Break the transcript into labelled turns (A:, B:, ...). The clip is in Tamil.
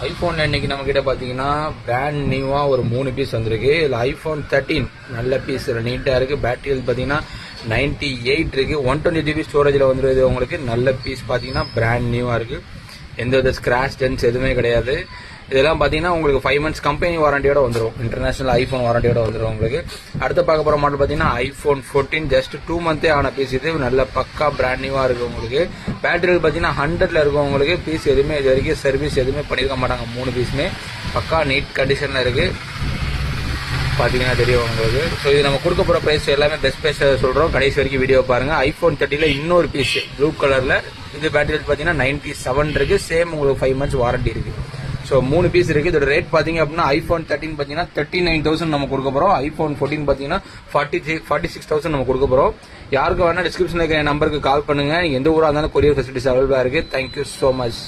A: ஐஃபோன் இன்னைக்கு நம்ம கிட்ட பாத்தீங்கன்னா பிராண்ட் நியூவா ஒரு 3 பீஸ் வந்திருக்கு. இதுல ஐஃபோன் 13 நல்ல பீஸ், நீட்டா இருக்கு. பேட்டரி ஹெல்த் பாத்தீங்கன்னா 98 இருக்கு. 120 GB ஸ்டோரேஜ்ல வந்துருது. உங்களுக்கு நல்ல பீஸ் பாத்தீங்கன்னா பிராண்ட் நியூவா இருக்கு. எந்த வித ஸ்கிராச் டென்ஸ் எதுவுமே கிடையாது. இதெல்லாம் பாத்தீங்கன்னா உங்களுக்கு 5 months கம்பெனி வாரண்டியோட வந்துடும். இன்டர்நேஷனல் ஐஃபோன் வாரண்டியோட வந்துடும் உங்களுக்கு. அடுத்த பார்க்க போற மாடல் பாத்தீங்கன்னா ஐஃபோன் 14 ஜஸ்ட் 2 month ஆன பீஸ். இது நல்ல பக்கா பிராண்ட் நியூவா இருக்கு உங்களுக்கு. பேட்டரி பாத்தீங்கன்னா 100ல இருக்கும் உங்களுக்கு. பீஸ் எதுவுமே இது வரைக்கும் சர்வீஸ் எதுவுமே பண்ணிருக்க மாட்டாங்க. 3 பீஸுமே பக்கா நீட் கண்டிஷன்ல இருக்கு. பாத்தீங்கன்னா தெரியும் உங்களுக்கு. ஸோ இது நம்ம கொடுக்க போற பிரைஸ் எல்லாமே பெஸ்ட் பிரைஸ் சொல்றோம். கடைசி வரைக்கும் வீடியோ பாருங்க. ஐஃபோன் 30ல இன்னொரு பீஸ் ப்ளூ கலர்ல, இது பேட்டரி பாத்தீங்கன்னா 97 இருக்கு. சேம் உங்களுக்கு 5 months வாரண்டி இருக்கு. ஸோ 3 பீஸ் இருக்கு. இதோட ரேட் பாத்தீங்க அப்படின்னா ஐஃபோன் 13 பாத்தீங்கன்னா 39,000 நம்ம கொடுக்க போறோம். ஐஃபோன் 14 பாத்தீங்கன்னா 46,000 நம்ம கொடுக்க போறோம். யாருக்கு வேணா டிஸ்கிரிப்ஷன்ல இருக்கிற நம்பருக்கு கால் பண்ணுங்க. எந்த ஊரா இருந்தாலும் கொரியர் ஃபெசிலிட்டிஸ் அவைலபிளா இருக்கு. Thank you so much.